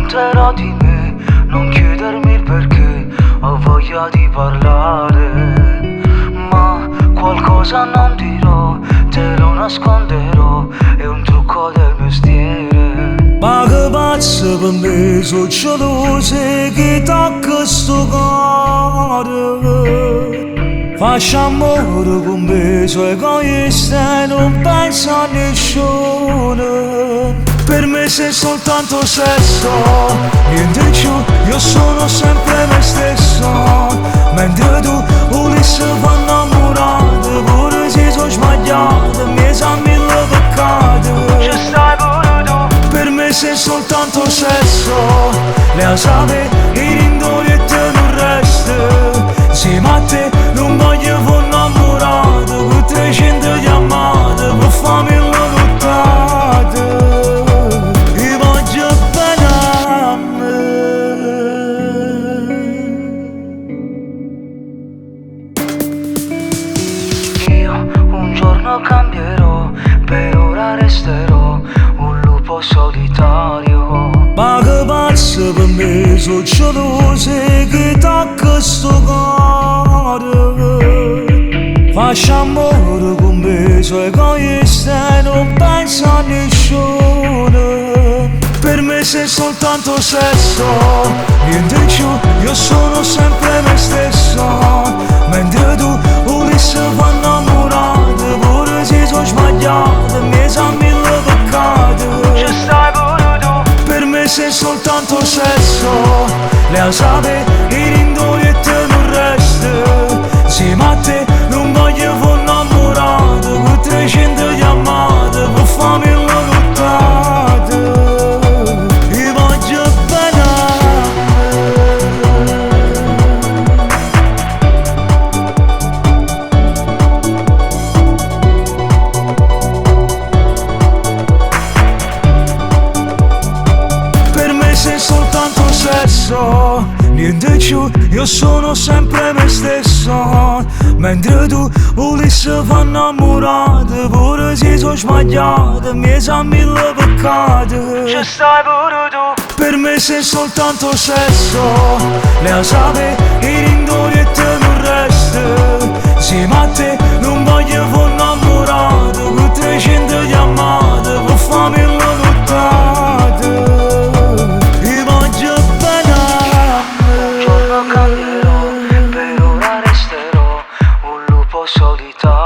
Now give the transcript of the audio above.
racconterò di me, non chiedermi il perché, ho voglia di parlare. Ma qualcosa non dirò, te lo nasconderò, è un trucco del mestiere. Ma che pazzo per me, sono geloso che tocca sto cuore. Facciamo amore con me, so egoista e non penso a nessuno. Per me sei soltanto sesso, niente più, io sono sempre me stesso. Mentre tu volessi far innamorare, pure se sono sbagliato, mi sa mille peccati. Ci stai pure tu. Per me sei soltanto sesso, lei sa che indori e te non resta. Sì, ma te non voglio far innamorato, con 300 chiamate per farmi la nottata. E voglio bene a me. Io un giorno cambierò, per ora resterò un lupo solitario. Ma che pazzo per me, sono geloso che tocca sto cuore. Facciamo amore con me, so egoista e non penso a nessuno. Per me sei soltanto sesso, niente più, io sono sempre me stesso. Mentre tu volessi far innamorare, pure se sono sbagliato, mi sa mille peccati. Ci stai pure tu. Per me sei soltanto sesso, lei sa che indori e te non resta. Sì, ma te non voglio far innamorato, con 300 chiamate per farmi la nottata. E voglio bene a me. Per me sei soltanto sesso, niente più, io sono sempre me stesso. Mentre tu volessi far innamorare, pure se sono sbagliato, mi sa mille peccati. Ci stai pure tu. Per me sei soltanto sesso, lei sa che indori e te non resta. Sì, ma te non voglio far innamorato, con 300 chiamate per farmi la nottata. E voglio bene a Un giorno cambierò, per ora resterò un lupo solitario.